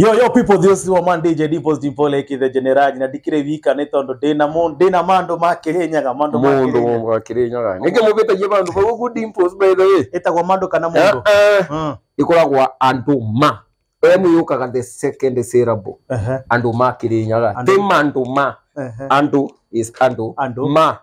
Yo people, this is one DJ Dipos Dimpole ki the general na dikire vika netondo dena mando makirenyaga mando makirenyaga nike mubeta je bandu ko good Dimpos by the way eta kwa mando kana mundo ikoragwa anduma yukaga the second syllable andu makirenyaga te mando ma andu is andu ma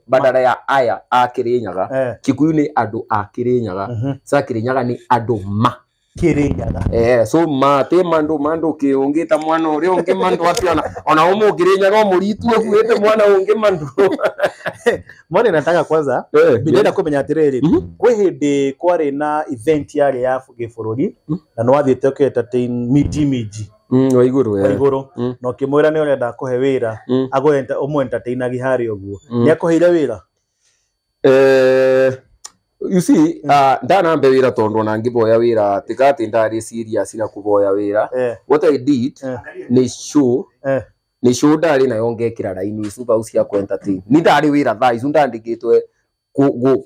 badala ya aya akirenyaga Kikuyu ni andu akirenyaga sa kirenyaga ni andu ma Kirenyaga so mate mando kiongeta mwana uri onge mando atiana ona umu kirenyaga muritu okuete mwana onge mando mwana nataka kwanza bidenda kumenya atiriri kwe hende kware na event yale ya Gibururi na no wathite ko entertain miji waiguru no kimwira ni urenda kuhe wira ago entertain gihari oguo ni akuheire wira you see ndana mbe wira tondo na ngiboya wira tikati ndari serious na kuboya wira what I did ni show ndari na yongekira raini super usia ku entertain ni ndari wira thai ndandikitwe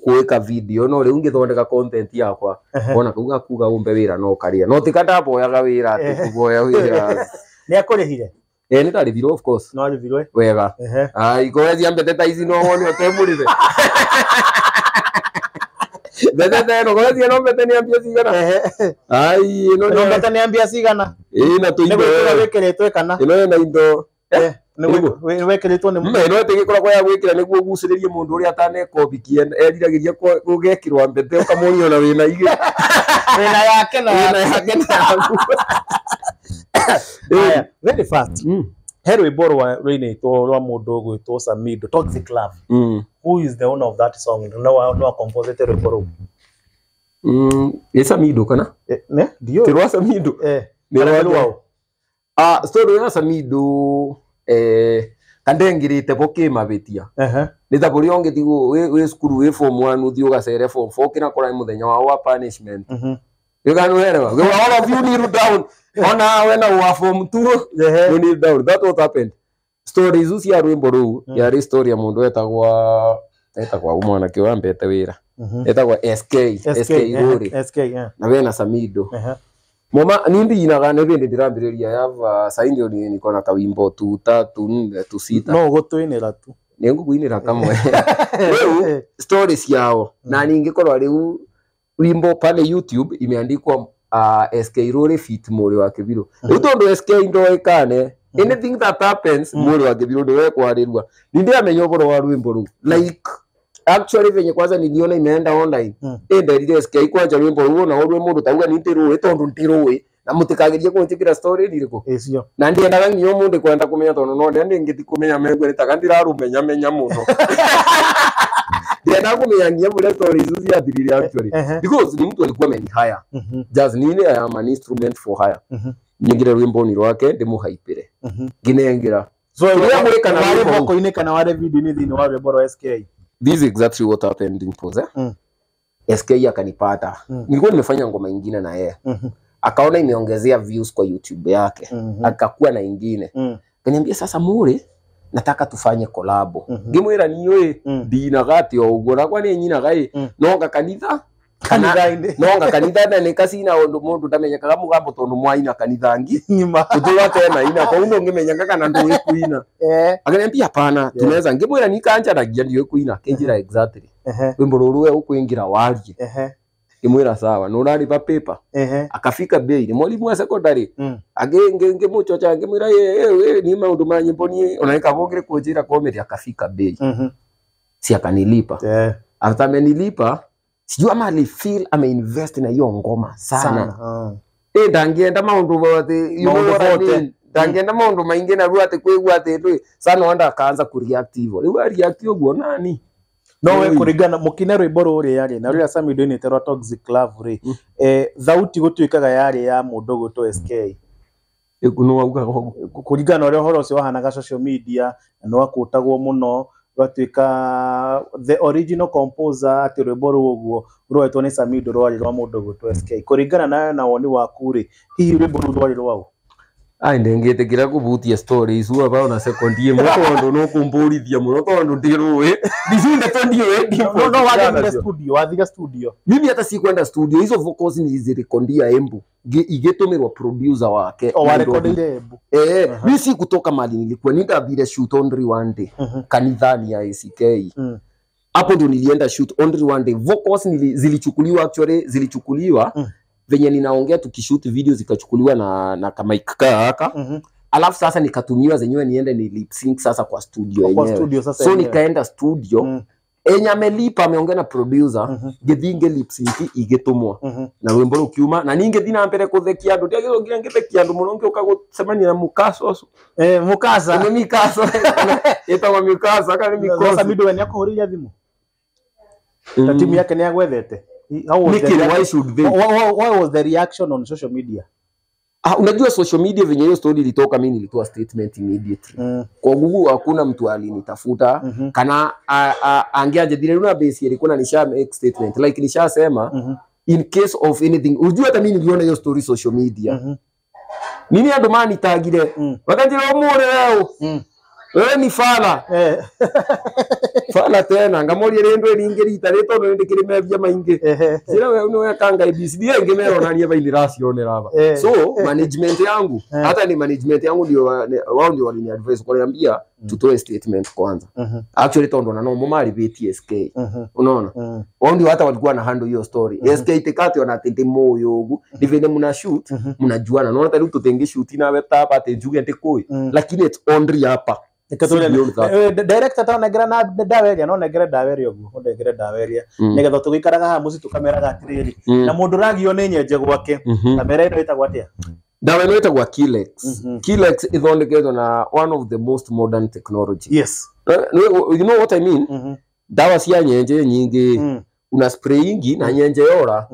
kuweka video no ri ungithondeka content yakwa ona kuga umbe wira no karia no tikata boyaga wira kuboya wira ni akorehire ni ndari video of course no ari video wega ikoezi ambete taizi no woni otemurire Bete no gozi no bete ni ambia sigana no bete ni ambia sigana na tuindo wekeretwe kana na indo ni wekeretwe ni no tegikora kwa ya gwikira niguo guciririe mundu uri atane kobikie eriragiria gugekirwa mbete ukamuri ona wina ige wina yake na very fast Herwe Borwa Rene to Ramodo go to Samido Toxic Love. Who is the owner of that song? No compositor Borwa. Samido kana? Ne? Dio. Tirwa Samido. Story ya Samido kandengirite bokima betia. Nitaburi ongetigo we school we form 1 uthio gacere form 4 kina kora muthenya wa punishment. You can hear all of you need down. Ona when I form 2 you need down. That's what happened. Stories usi ya rwimbo ru ya story ya mundu etagwa umwana kiwa mbete wira etagwa SK na wena Samido moma nindi inaga ne bende dirambiriria yava saindi oni nikona kawimbo 2 3 4 6 no gotwinira tu nengu kuinira kamwe stories yao na ningikorwa riu wimbo pale YouTube imeandikwa SK Rore fit Mori wa Kibiro. Utondo SK ndo ikane anything that happens Mori wa Kibiro ndo kwarirwa. Nindi amenyo boro wa rwimbo ru. Like actually venye kwanza niliona imeenda online. Ndio SK kwanja rwimbo ru na rwe mundu tauga nitiruwe tondo ntiruwe na mutikagirie kuntikira story ndiriko. Ecio. Na ndi endaga nyo mundu kwenda kumenya tondo no ndi ngiti kumenya megwe takandira rumenya muno. Ndienda kumeyangia bure stories uzi adiriri actually because ni mtu alikuwa amenihire just nini I am an instrument for hire nyingire rwimbo ni rwake ndimuhaipire ginengira so ya mweka na wale koineka na wale video ni dhini wale bora SK. This is exactly what happened in pose SK akanipata nilikuwa nimefanya ngoma nyingine na yeye akaona imeongezea views kwa YouTube yake akakuwa na nyingine kaniambia sasa Mure nataka tufanye kolabo ngimwira niwe dina gati ogora kwa ni nyina gai nonga kanitha inde nonga kanitha na nekasina ondo mundu tamenyaka kamugambo tondu mwaina kanitha ngi nyima tutuwa tena ina kwa undo ngimenyaka kana ndu kuina akaniambia hapana tunaweza ngimwira nikanja nagia ndiwe kuina kenjira exactly wimbo ruruwe ukuingira warie imwira sawa no rari pa paper akafika bei ni mwalimu wa secondary agenge muchocha ngemwira ni maundu ma nyimbo ni onaika bogire kujira comedy akafika bei si akanilipa after amenilipa sijua mali feel ameinvest na hiyo ngoma sana dangienda maundu bote dangienda maundu maingi na ruate kwegwa ate sana wanda akaanza kureactive riwa reactive guo nani no we kurigana mukine rwimbo ruri yari na ruri Samido ni terwa Toxic Love ri thauti gutuikaga yari ya mundu guto SK ekuno auga kurigana uri horo cio hanaga social media no akutagwo muno rwatuika the original composer ati rwimbo ruguo rwetwo ni Samido rwari rwa mundu guto SK kurigana nayo na woni waku ri hihi rwimbo rwari rwao ndengete kira kubutia stories huwa bao na secondie mutondo no kumburithia muno tondo ndiruwe ndicinde tondio no wathire studio mimi hata si kwenda studio hizo vocals nilizirekondia Embu igetumirwa producer wake warekodire Embu mimi si kutoka mali nilikuwa nikathire shoot only one day kanithani ya ACK hapo ndio nilienda shoot only one day vocals zilichukuliwa venye ninaongea tukishoot video zikachukuliwa na kama ikaka alafu sasa nikatumiwa zenyewe niende ni lip sync sasa kwa studio yenyewe so nikaenda studio enya melipa ameongea na producer githinge lip sync igetumwa na wimbo ukiuma na ninge thina mbere kuthekia andu ndiagiro ngira ngethekia andu muno ngioka gucemania na mukaso mukasa ni mikaso etwa mikaso kana ni mikosa sasa mido ni akuhuriria thimu ta timu yake ni agwethete why was the reaction on social media? Unajua social media venye hiyo story ilitoka mimi nilitoa statement immediately. Kwa Google hakuna mtu alinitafuta kana angeaje dire una base ilikuwa nisha make statement like nishasema in case of anything. Unajua hata mimi niliona hiyo story social media. Nini ando mani tagire wakanjira umure leo wewe ni fala fala tena ngamori rendo ringirita rito no ndikiri mebia maingi sira wewe no kanga IBCD ngemero nania baini racionera ba so management yangu hata ni management yangu ndio wao ndio walini advise kwa niambia tutoe statement kwanza actually tondo na no mumari BTSK unaona wao ndio hata walikuwa na handle hiyo story SK tikati wana tete moyo ugu divene muna shoot mnajuana naona tali tutenge shoot na wetapa ate juge ndikoi lakini it's only hapa director ta negra na daweria no negra daweria ugu negra daweria nigetha tugikaraga ha muci tukamera gatiriri na mundu ragio ni nyenje gwake kamera ino itagwa atia dawa ino itagwa Kilex Kilex ithondeketwo na one of the most modern technology yes you know what I mean dawa cia nyenje nyingi una sprayingi na nyenje yora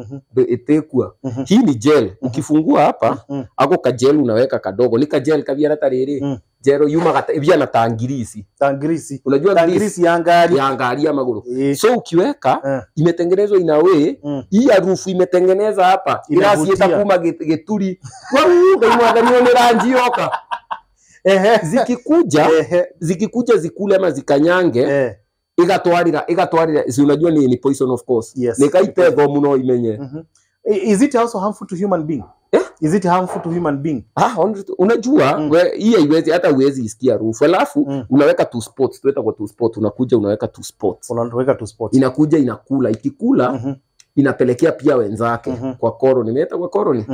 itekua hii ni gel ukifungua hapa ako ka gel unaweka kadogo ni ka gel kabiara tariri jero yuma kata na tangirisi unajua tangirisi ya ngari ya maguru so ukiweka imetengenezwa ina way hii harufu imetengeneza hapa irasi itakuma geturi wao ndio ni rangi yoka zikikuja zikule ama zikanyange igatwarira si unajua ni poison of course nikaipego muno imenye is it also harmful to human being is it harmful to human being unajua hii haiwezi hata uwezi isikia harufu alafu unaweka two spots tueta kwa two spots unakuja unaweka two spots inakuja inakula ikikula inapelekea pia wenzake kwa koroni nimeeta kwa koroni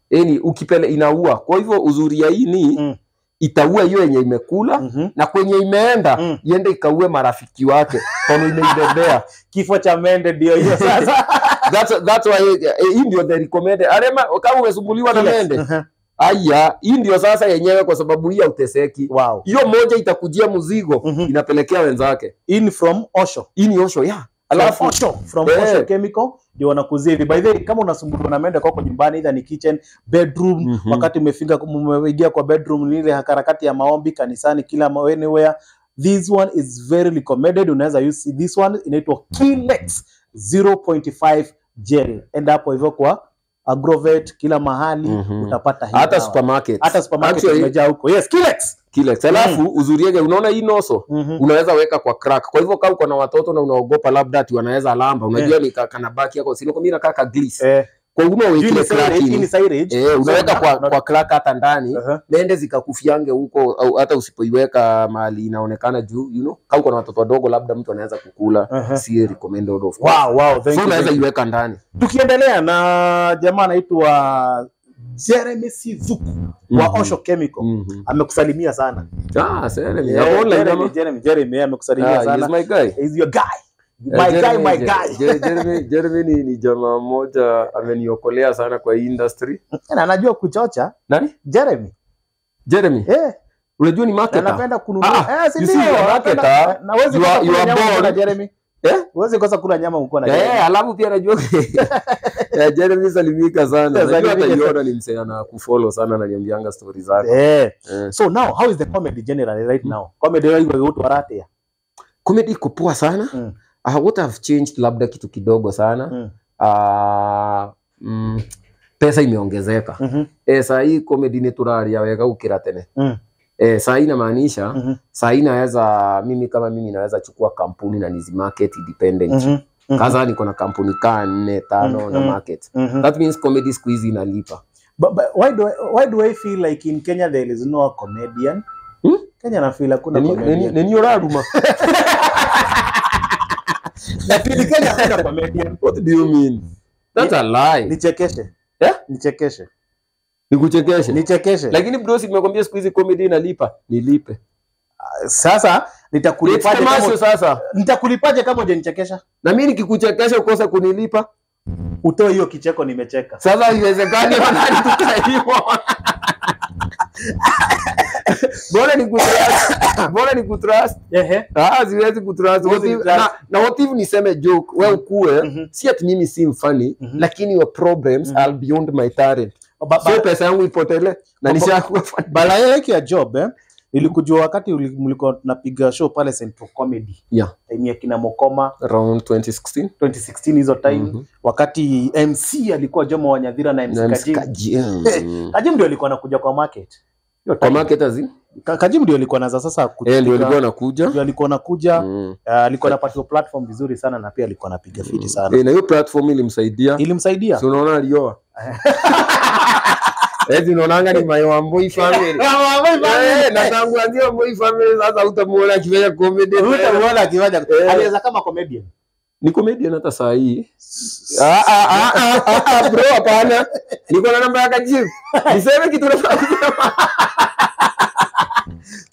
yani ukipele inaua kwa hivyo uzuri ya hii ni itaua hiyo yenye imekula na kwenye imeenda iende ikaue marafiki wake kono imeibebea kifo cha mende ndio hiyo sasa that's why hii ndio the recommended arema kama umesumbuliwa na mende aya hii ndio sasa yenyewe kwa sababu hii hauteseki hiyo moja itakujia mzigo inapelekea wenzake in from Osho yeah alafu from Osho Chemical ndio wanakuzia hivi by the way kama unasumbuliwa na mende kwako nyumbani either ni kitchen bedroom wakati umeingia kwa bedroom ile harakati ya maombi kanisani kila anywhere this one is very recommended unaweza use this one inaitwa Kilex 0.5 gel enda hapo hivyo kwa Agrovet kila mahali utapata hii hata supermarket imejaa huko yes Kilex alafu uzuri yake unaona hii noso unaweza weka kwa crack kwa hivyo kama uko na watoto na unaogopa labda ati wanaweza lamba unajua ni kana baki yako sio mimi nakaa grease kwa hivyo weke crack unaweka kwa crack hata ndani nende zikakufiange huko au hata usipoiweka mahali inaonekana juu you know kama uko na watoto wadogo labda mtu anaweza kukula si recommended of course thank you unaweza iweka ndani tukiendelea na jamaa anaitwa Jeremy Sizuku wa Osho Chemical amekusalimia sana Jeremy amekusalimia sana he's my guy he's your guy my guy Jeremy ni jamaa mmoja ameniokolea sana kwa industry na anajua kuchocha nani Jeremy unajua ni marketer anapenda kununua si ndio marketer na wewe you Jeremy Uwezi kosa kula nyama uko na Jeremy. Alafu pia najua Jeremy salimika sana. Najua hata yona ni msee na kufollow sana na niambianga stories zake. So now how is the comedy generally right now? Comedy wewe watu warate. Comedy iko poa sana. What have changed labda kitu kidogo sana. pesa imeongezeka. Saa hii comedy ni turaria wega ukira tene. Saa hii inamaanisha saa hii mimi kama mimi naweza chukua kampuni na nizi market independent. Kaza niko na kampuni 4 5 na market. That means comedy siku hizi inalipa. But why do I feel like in Kenya there is no comedian? Kenya na feel hakuna comedian. Nini oraruma? Lakini Kenya hakuna comedian. What do you mean? That's a lie. Nichekeshe. Nichekeshe. Nikuchekeshe. Nichekeshe. Lakini bro, si nimekwambia siku hizi comedy inalipa. Nilipe. Sasa nitakulipaje kama sasa? Nitakulipaje kama hujanichekesha? Na mimi nikikuchekesha ukosa kunilipa? Utoe hiyo kicheko nimecheka. Sasa haiwezekani wanani tukaiwa. Bora ni kutrust. Siwezi kutrust. Na what if niseme joke, wewe ukue, si ati mimi si mfani, lakini your problems are beyond my talent. So pesa yangu ipotele na nishakuwa funny. Bala yake ya job nilikujua wakati mlikuwa tunapiga show pale Central Comedy. Time ya kina Mokoma around 2016 hizo time. Wakati MC alikuwa Jomo Wanyadhira na MC Kajim. Kajim ndio alikuwa anakuja kwa market. Kwa market azi? Kajim ndio alikuwa anaanza sasa kuja. Ndio alikuwa anakuja. Ndio alikuwa anakuja. Alikuwa anapata platform vizuri sana na pia alikuwa anapiga fiti sana. Na hiyo platform ilimsaidia. So unaona alioa. Unaonanga ni my Wambui family. Na tangu anzia Wambui family sasa utamuona akifanya comedy. Utamuona akifanya. Alianza kama comedian. Ni comedian hata saa hii. Bro hapana. Niko na namba ya Kajim. Niseme kitu nataka kusema.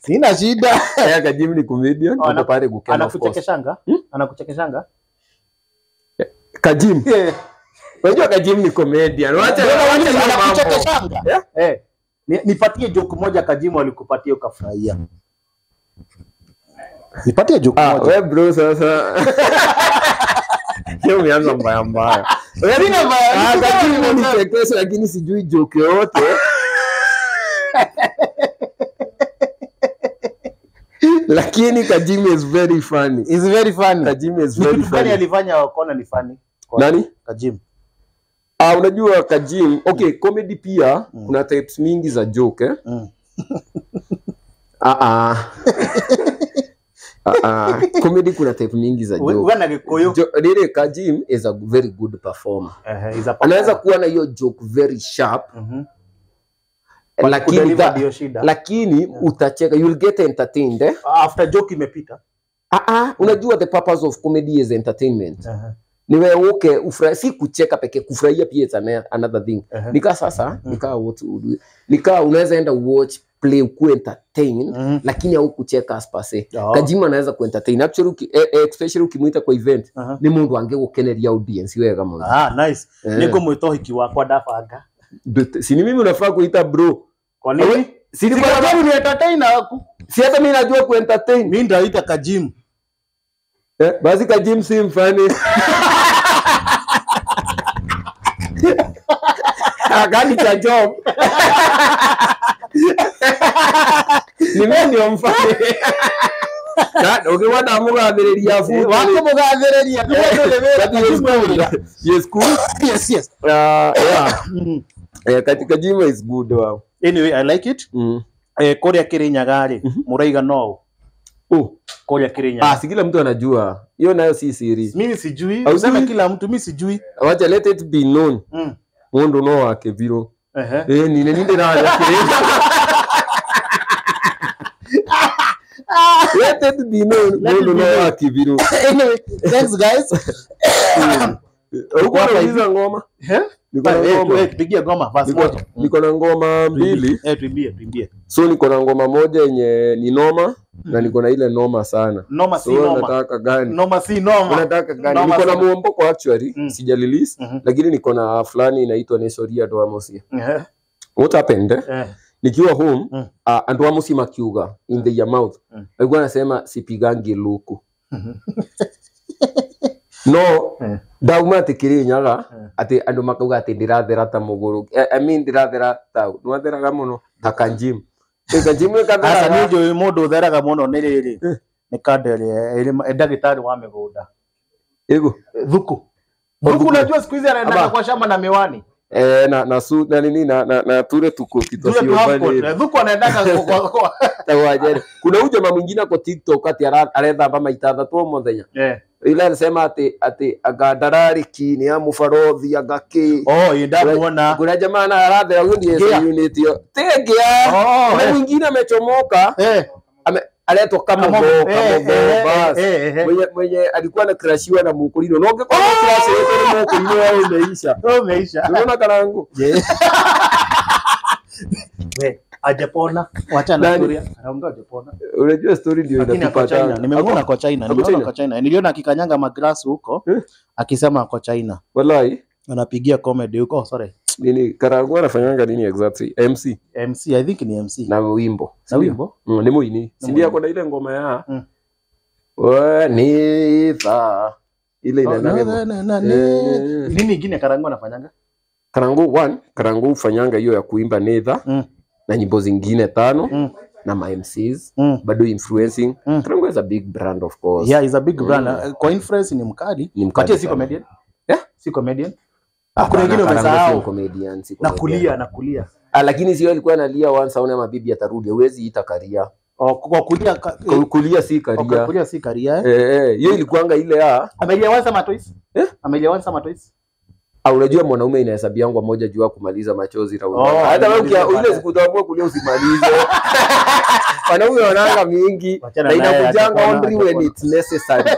Sina shida. Kajim ni comedian. Ndio pale Gukena. Anakuchekeshanga? Anakuchekeshanga? Kajim. Unajua Kajim ni comedian. Wacha anakuchekeshanga. Nipatie joke moja Kajim alikupatia ukafurahia. Nipatie joke moja. Wewe bro sasa. Leo umeanza mbaya. Wewe Kajim ni chekesha lakini sijui joke yote. Lakini Kajim is very funny. Is very funny. Kajim is very funny. Nani alifanya wakona ni funny? Nani? Kajim. Unajua Kajim, okay, comedy pia kuna types mingi za joke comedy kuna type mingi za joke. Wana Gikuyu. Lile Kajim is a very good performer. Anaweza kuwa na hiyo joke very sharp. Lakini utacheka, you'll get entertained after joke imepita. Unajua the purpose of comedy is entertainment. Ni wewe ufurahi, si kucheka pekee, kufurahia pia it's another thing. Nika sasa, nika unaweza enda watch play ku entertain lakini au kucheka as per se. Kajima anaweza ku entertain actually, especially ukimuita kwa event ni mundu ange gukeneria audience wega muno. Nice. Niko mwito hiki wakwa dafanga. Si ni mimi unafaa kuita bro. Kwa nini? Si ni kwa ni entertain wako. Si hata mimi najua ku entertain. Mimi ndaita Kajim. Basi Kajim si mfani. Gani cha job. Ni mimi ndio mfani. Ukiwada mugathiriria futi. Wako mugathiriria. Yes, cool. Yes. Katika Kajim is good wow. Anyway, I like it. Korea Kirinyaga ri muraiga no. Korea Kirinyaga. Si kila mtu anajua. Hiyo nayo si siri. Mimi sijui. Useme kila mtu, mimi sijui. Wacha let it be known. Mundu no wake biro. Ni ninde na Kirinyaga. Let it be known. Mundu no wake biro. Anyway, thanks guys. Uko na ngoma? Pigia ngoma basi moja. Niko na ngoma mbili. Tuimbie. So niko na ngoma moja yenye ni noma na niko na ile noma sana. Noma si noma. Unataka gani? Noma si noma. Unataka gani? Niko na muomboko actually, sija release, lakini niko na fulani inaitwa Nesoria Doamosi. What happened? Nikiwa home, Doamosi makiuga in the mouth. Alikuwa anasema sipigangi luku. No, dauma Kirinyaga ati andu makauga ati ndirathera ta muguru. I mean ndirathera ta nwatheraga muno ta Kajim. Kajim kathera. Asa nijo mundu theraga muno ni riri. Ni kadere ndagitari wa migunda. Ego. Thuku. Thuku unajua siku hizi anaenda kwa shamba na miwani. na su na nini na ture tuko kitosio bali thuko anaendaka kwa tawajere kuna huyu jamaa mwingine kwa TikTok ati aretha bama itathatũ muthenya ile anasema ati agadarari kini ya mufarodhi agaki ndamuona kuna jamaa na aratha huyo unit yo tegea na mwingine amechomoka aletwa kama basi mwenye alikuwa na crashiwa na mukulino noge kwa crash yetu na mukulino wao umeisha unaona karangu we ajapona wacha na story anaongea ajapona unajua story ndio inatupata nimemuona kwa China niliona akikanyanga maglass huko akisema kwa China wallahi anapigia comedy huko sorry nini karangu anafanyanga nini exactly MC I think ni MC na wimbo ni muini si ndio kwa ile ngoma ya we nitha ile inaenda nini nyingine karangu anafanyanga karangu ufanyanga hiyo ya kuimba nitha na nyimbo zingine 5 na ma MCs bado influencing karangu is a big brand of course is a big brand kwa influence ni mkali kati si comedian si comedian kuna wengine wamesahau comedian na kulia lakini sio alikuwa analia once aone mabibi atarudi huwezi ita karia kwa kulia si karia kulia si karia hiyo ilikuanga ile ameliawanza matoisi ameliawanza matoisi unajua mwanaume inahesabia yangu moja juu kumaliza machozi hata wewe ile sikutaamua kulia usimalize wanaume wanaanga mingi na inakujanga only when it's necessary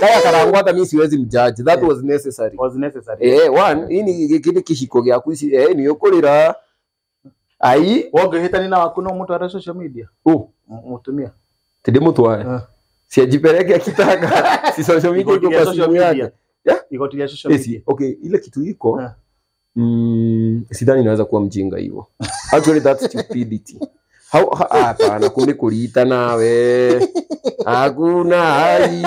kaya karangu hata mimi siwezi mjudge that was necessary one hii ni kile kishiko ya kuishi ni yokorera ai woge hitani na hakuna mtu wa social media mutumia tende mtu wae si ajipeleke akitaka si social media iko kwa simu yake iko tia social media okay ile kitu iko sidhani inaweza kuwa mjinga hivyo actually that's stupidity hapana kumbe kuliita nawe hakuna hai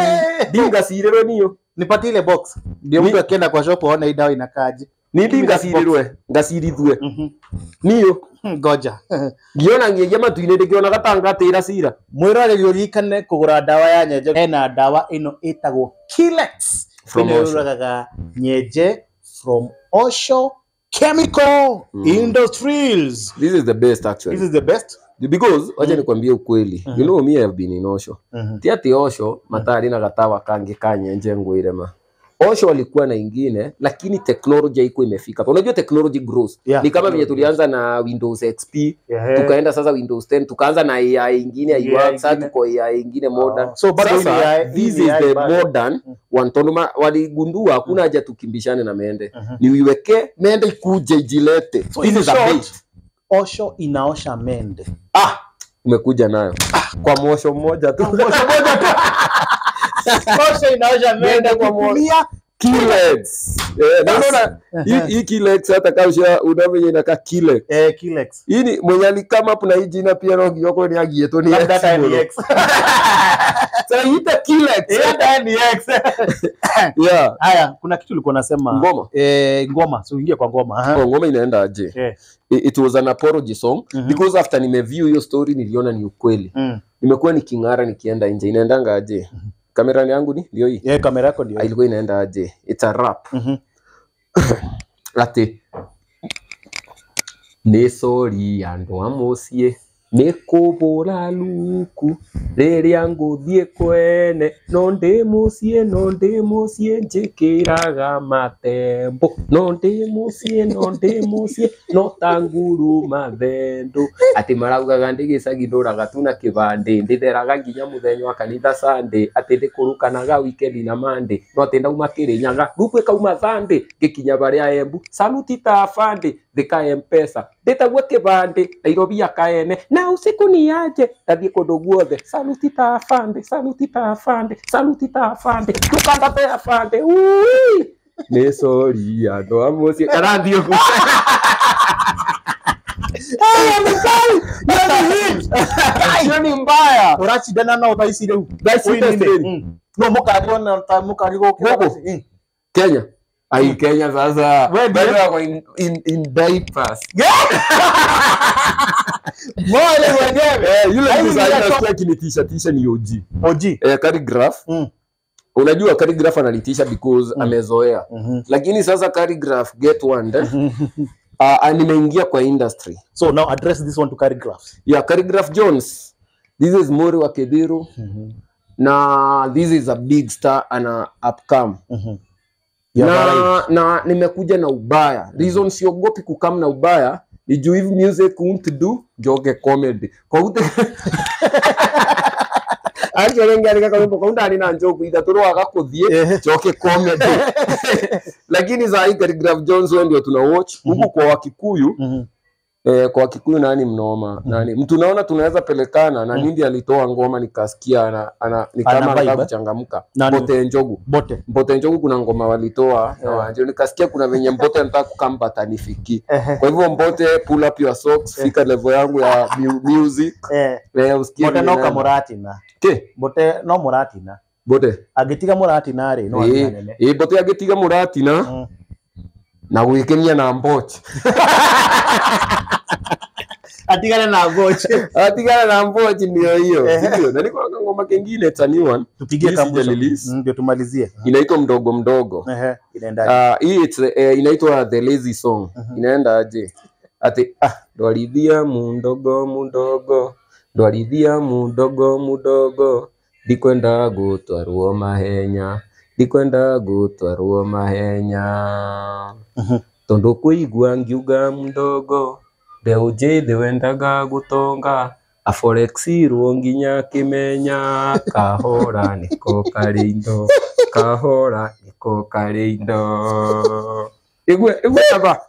dinga sirero niyo nipatie ile box ndio mtu akienda kwa shop aone hii dawa inakaaje ni dinga sirerwe ngasirithwe niyo goja ngiona ngiyema tuinende kiona gatanga tira sira mwirore yurikane kugura dawa ya nyenje ena dawa ino itagwo Kilex from nyenje from Osho Chemical Industries. This is the best actually. This is the best because wacha nikwambie ukweli. You know me I have been in Osho. Tiati Osho matari na gatawa kange kanye nje ngwirema. Osho walikuwa na ingine lakini technology haiko imefika. Unajua technology grows. Ni kama vile tulianza na Windows XP, tukaenda sasa Windows 10, tukaanza na AI ingine ya sasa tuko AI ingine modern. So bado this is the modern Wantonoma waligundua hakuna haja tukimbishane na mende. Ni uiweke mende ikuje ijilete. So this is a bait. Osho inaosha mende. Umekuja nayo. Kwa mosho mmoja tu. Osho inaosha mende kwa kutumia Kilex. Naona hii Kilex hata kausha unamenye inaka Kilex. Kilex. Hii ni mwenye alikama hapo na hii jina pia no yoko ni agieto ni X. Sasa ita Kilex. Ni X. Haya, kuna kitu ulikuwa unasema. Ngoma. Ngoma. So ingia kwa ngoma. Ngoma inaenda aje? It was an apology song because after nimeview hiyo story niliona ni ukweli. Nimekuwa nikingara nikienda nje. Inaendanga aje? Kamera yangu ni ndio hii. Kamera yako ndio. Ilikuwa inaenda aje? It's a rap. Ati ni sorry andu amosie ni kubura luku riria nguthie kwene no ndi mucie njikiraga matembo no ndi mucie no tanguru mathendo ati maraugaga ndigicagi nduraga tuna kibande nditheraga nginya muthenya wa kanitha Sunday ati ndikurukanaga weekend na Monday no ati ndauma Kirinyaga rupe kauma Sunday gikinya baria Embu saluti ta afande thika mpesa ndetagwo kibande Nairobi akaene na usiku ni aje ndathie kundu guothe saluti ta afande tukanda te afande ni sorry andu amocie karathio ni mbaya urachidana na utaisi leo no mukarigo Kenya ai Kenya sasa bado wako in diapers mole wenyewe yule mzee anasikia kinitisha ni OG calligraph unajua calligraph analitisha because amezoea. Lakini sasa calligraph get one nimeingia kwa industry. So now address this one to calligraphs. Yeah, Calligraph Jones. This is Muri wa Kebiru. Na this is a big star and a upcome. Na nimekuja na ubaya. Reason siogopi kukam na ubaya ni juu hivi music won't do joke comedy. Kwa ute Ari wengi alika kwa mboka unda alina njoku ida toro akakuthie joke comedy. Lakini za hii Calligraph Jones ndio tuna watch huku kwa Wakikuyu. Kwa Kikuyu nani mnoma nani mtu naona tunaweza pelekana na nindi alitoa ngoma nikasikia ni kama anataka kuchangamka Mbote Njogu kuna ngoma walitoa ndio nikasikia kuna venye Mbote anataka kukambata nifiki. Kwa hivyo Mbote pull up your socks fika level yangu ya music usikie Mbote no kamurati na Mbote no murati na Mbote agitiga murati na ri no anene Mbote agitiga murati na wikenia na Mbote atigana na Mbote ndio hiyo ndio na niko na ngoma kingine it's a new one tupigie kambuzo ndio tumalizie inaitwa mdogo inaenda hii inaitwa The Lazy Song inaenda aje ati ndwarithia mundogo ndwarithia mundogo ndikwenda gutwarwo mahenya tondu kuigua ngiuga mundogo Mbeu njĩthĩ wendaga gutonga aforexirwo nginya kimenya kahora niko kari indo igwe aba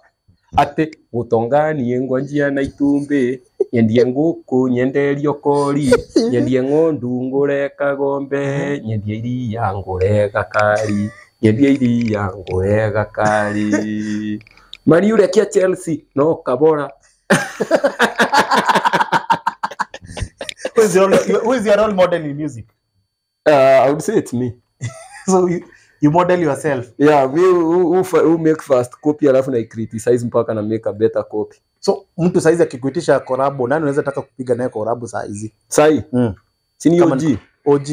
ate gutonga nie ngwanjia na itumbi nyendie nguku nyenderio kori nyendie ng'ondu ngure kagombe nyendie iria ngure gakari Mari ule kia Chelsea no kabora Who is your role model in music? I would say it's me. So you model yourself. Yeah, we who make first copy alafu na criticize mpaka na make a better copy. So mtu saizi akikuitisha collab, nani unaweza taka kupiga naye collab saizi? Sai. Sini OG.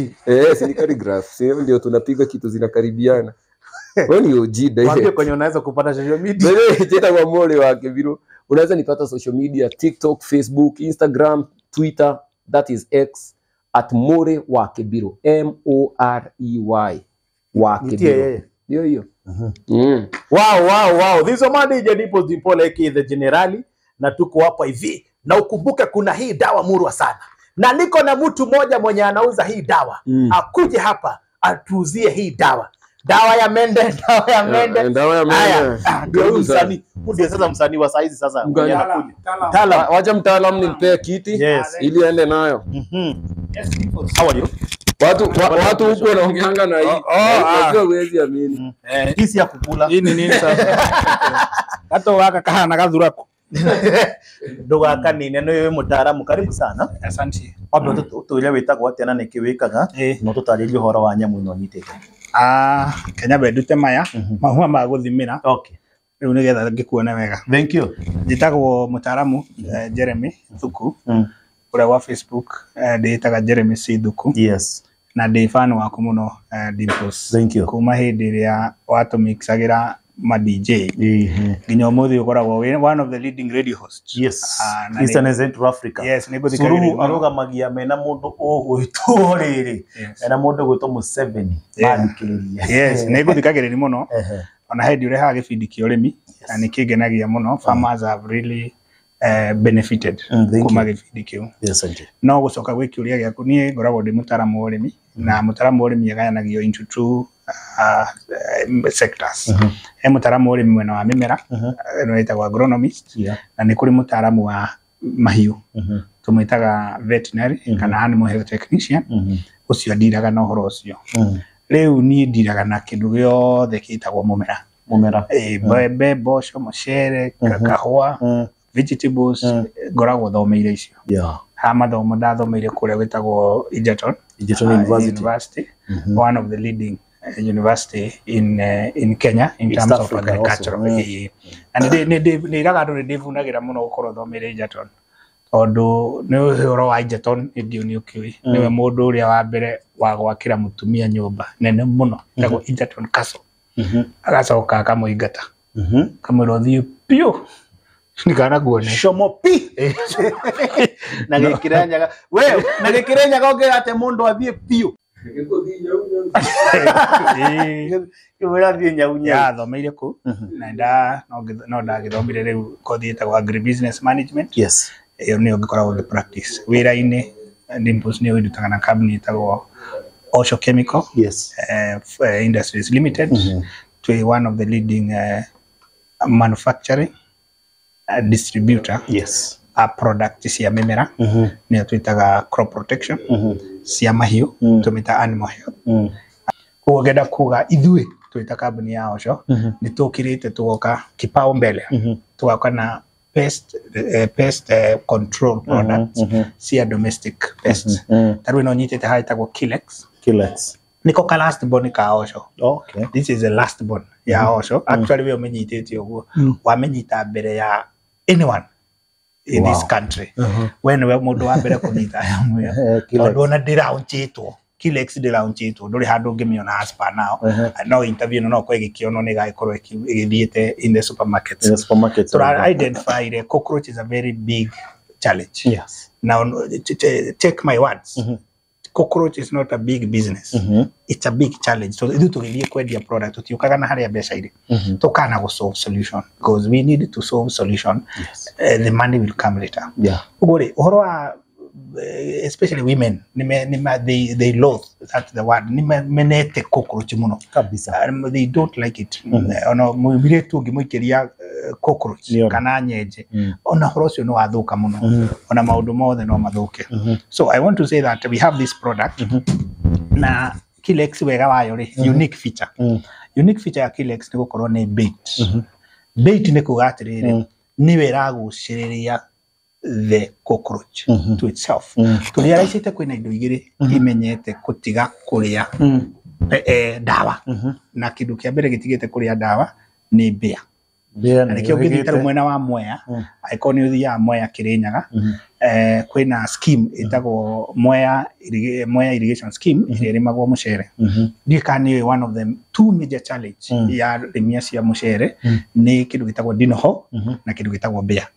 Sini Calligraph. Sio ndio tunapiga kitu zinakaribiana. Wewe ni OG dai. Wapi kwenye unaweza kupata social media? Wewe cheta kwa Muri wa Kebiru. Unaweza nipata social media TikTok, Facebook, Instagram, Twitter, that is X @Muri wa Kebiru. MOREY wa Kebiru. Ndio hiyo. Wow. This is DJ Dimples Dipole the Generali na tuko hapa hivi. Na ukumbuke kuna hii dawa murwa sana. Na niko na mtu mmoja mwenye anauza hii dawa. Akuje hapa atuuzie hii dawa. Dawa ya mende. Ndio msanii. Ndio sasa msanii wa saizi sasa. Mtaalamu. Wacha mtaalamu nimpe kiti ili aende nayo. How are you? Watu huko wanaongeanga na hii. Unajua huwezi amini. Hii si ya kukula. Hii ni nini sasa? Hata waka kana kadhurako. Ndoga akani neno yewe mutaaramu karibu sana. Asante. Wabyo tutuile witagwo atena nikiwikaga no tutarĩrie horo wa nyamu ino nyitete. Kenya bedute maya mahua ma guthimira. Okay. Riu nigetha ngikuone wega. Thank you. Njitagwo mutaaramu Jeremy Thuku. Uria wa Facebook nditaga Jeremy C Thuku. Yes. Na ndi fan waku muno Dimples. Thank you. Kuma hindi ria watu mixagira ma DJ. Nginya umuthi ukoragwo one of the leading radio hosts. Yes. Eastern and Central Africa. Yes, niko thikagirira. Suru arugamagia mena mundu ugwitoriri. Ena mundu gwitwo Museveni. Mandikiriria. Yes, niko thikagirira muno. Ona hindi ureha gibindi kia urimi na nikingenagia muno. Farmers have really benefited kuma gibindi kiu. Yes, auntie. No gucoka gwikiuria giaku nie ngoragwo ndi mutaramu wa urimi na mutaramu wa urimi agayanagio into two sectors. Mutaramu wa urimi mwena wa mimera unaitagwo agronomist na ni kuri mutaramu wa mahiu tumwitaga veterinary kana animal health technician ucio ndiraga na uhoro ucio. Riu ni ndiraga na kindu giothe kitagwo mumera mbembe mboco mucere kahua vegetables ngoragwo thomeire icio. Ha mathomo ndathomeire kuria gwitagwo Egerton University, one of the leading university in Kenya in terms of agriculture. And ni raga andu ndivunagira muno gukorwo thomeire Egerton tondu ni uhoro wa Egerton ndio ni ukiwi niwe mundu uria wa mbere wa gwakira mutumia nyumba nene muno tago Egerton Castle agacoka akamuingata kamwira thio pio nikana guone shomo pi na gikirenyaga we na gikirenyaga ongera mundu athie pio kimwira thie nyaunya ya thomeire ku na no ndagithomire riu kothi etagwo agribusiness management yes iyo ni ungikoragwo gi practice wira-ini Dimples ni wirutaga na company etagwo Osho Chemical yes Industries Limited to one of the leading manufacturing distributor yes a product cia mimera ni twitaga crop protection cia mahiu tumita animal health kugenda kuga ithui twita company ya Osho ni tukirite tugoka kipao mbele tugoka na pest control products cia domestic pests taru no nyitete haitagwo Kilex niko ka last born ka Osho okay this is the last born ya Osho actually we umenyitete uguo wamenyita mbere ya anyone in this country when we mundu wa mbere kunyita ya mwe tondu na ndiraunchitwo Kilex ndiraunchitwo nduri handu ngimiona aspa now no interview no kwegikiono ni gaikorwo igithiete in the supermarkets so I identify the cockroach is a very big challenge yes now take my words cockroach is not a big business it's a big challenge so ithu tugithie kwendia product tutiukaga na haria mbeca iri tukana go solve solution because we need to solve solution yes. The money will come later ugore uhoro wa especially women they loathe that's the word menete cockroach muno kabisa they don't like it ono mwibire tu ngimuikiria cockroach kana nyenje ona horocio no athuka muno ona maundu mothe no mathuke so I want to say that we have this product na Kilex wega wayo ri unique feature ya Kilex ni gukorwo ni bait ni kugatirire ni wera guciriria the cockroach to itself tulia raicite kwina indo igiri imenyete kutiga kuria dawa na kindu kia mbere gitigite kuria dawa ni mbia na nikio githitara mwena wa Mwea icon uthia Mwea Kirinyaga kwina scheme itagwo Mwea irrigation scheme iri magwo mucere ndikani one of them two major challenge ya rimia cia mucere ni kindu gitagwo dinoho na kindu gitagwo mbia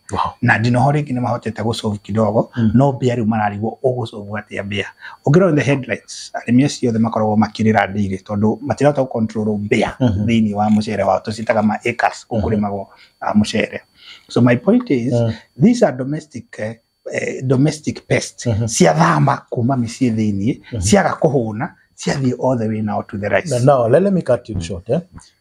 na dinoho ringi ni mahotete go solve kidogo no mbia ri mararigwo ugusolve atia mbia ugiro in the headlines rimia cio the makorwo makirira ndiri tondu matirata control mbia thini wa mucere wa tusitaga ma acres ukurimagwo mucere so my point is these are domestic pests cia thamba kuma micie thini cia gakuhuna cia thi all the way now to the rice now let me cut you short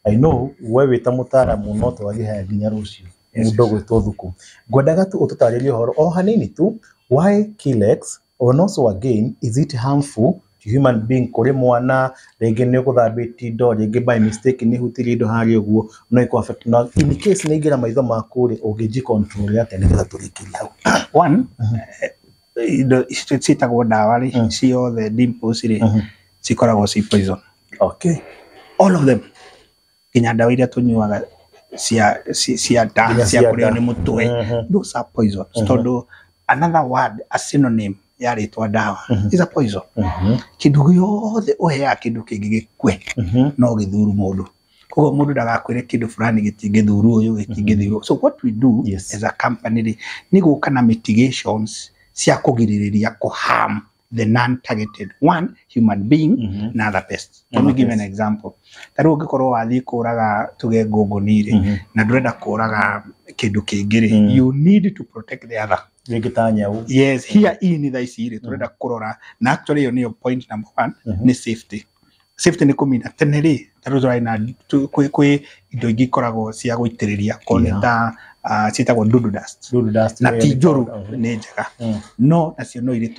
I know wewe ta mutaramu no twathi ha nginya rucio mudogo twothuku ngwendaga tu ututaririe horo o hanini tu why Kilex or also again is it harmful to human being kuri mwana rege ne kuthambiti ndo rege by mistake ni hutiri ndo hari uguo no iko affect na in case ni ngira maitho makuri ugiji control ya tene ga turikiri hau one the citagwo dawa ri cio the Dimples ri cikoragwo ci poison okay all of them kinya dawa iria tunyuaga cia kurio ni mutwe those are poison tondu another word a synonym ya ritwa dawa is a poison kindu yothe uhea kindu kingigikwe no githuru mundu kogo mundu ndagakwire kindu fulani gitingithuru uyu gitingithuru so what we do as a company ni guka na mitigations cia kugiririria ku harm the non-targeted one human being na other pests. Let me give an example. Taru ugikorwo wathi kuraga tuge ngunguni na ndurenda kuraga kindu kingiri you need to protect the other. Yes, here in the ICR turenda kurora na actually yo niyo point number 1 ni safety. Safety ni kumina teneri taru turaina kwi indo ingikoragwo cia guitiriria koneta citagwo dudu dust na tijuru ni njega no nacio no iri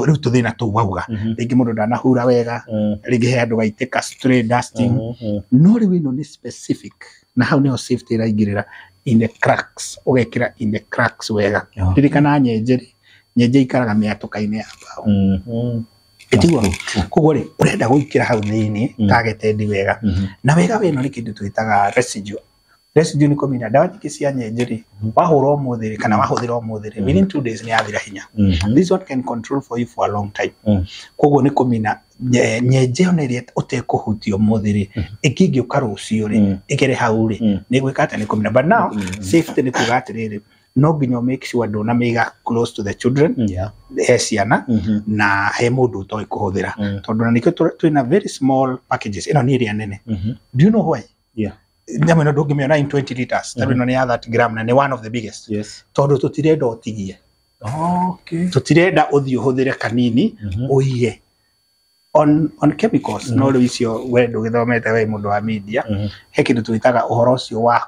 riu tuthina tu wauga ringi mundu ndanahura wega ringi he andu gaiteka stray dusting no riu ino ni specific na hau niho safety iraingirira in the cracks ugekira in the cracks wega ririkana nyenje ikaraga miatuka-ini ya mbao etiwa kugore urenda guikira hau thini targeted wega na wega wino ni kindu twitaga residue residue ni komina dawa cia nyenjeri wahura umuthiri kana wahuthira umuthiri within 2 days ni yathira hinya. This one can control for you for a long time. Koguo ni komina nyenje oneria utekuhutio muthiri ikingi ukarucio ri igere hau ri ni gwikata ni komina. But now safety ni kugatiriri no nginya make sure ndona meiga close to the children he ciana na he mundu utoi kuhuthira tondu na nikio twina very small packages ino ni ria nene. Do you know why? Nyama no ndungimiona in 20 liters tondu ino ni ya 30 gram na ni one of the biggest. Tondu tutirenda utigie. Tutirenda uthio huthire kanini uige on chemicals. No ricio we ndugithomete we mundu wa media he kindu twitaga uhoro ucio wa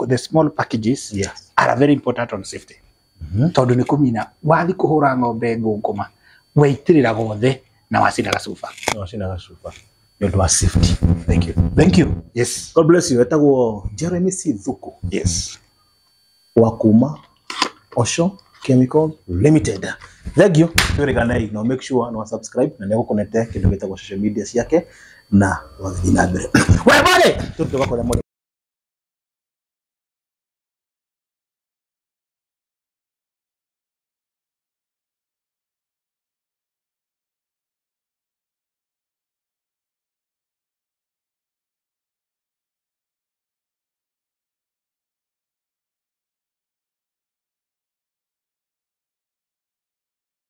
the small packages are very important on safety. Tondu ni kumina wathi kuhura ng'ombe ngunguma weitirira gothe na wacina gacuba nondu wa safety. Thank you. Yes, God bless you. Etagwo Jeremy C. Thuku. Yes, wa kuma Osho Chemical Limited. Thank you. Tureganai no make sure no subscribe na ndio connect kindu gitagwo social media ciake na wathi na mbere. Wewe bale tutu gakora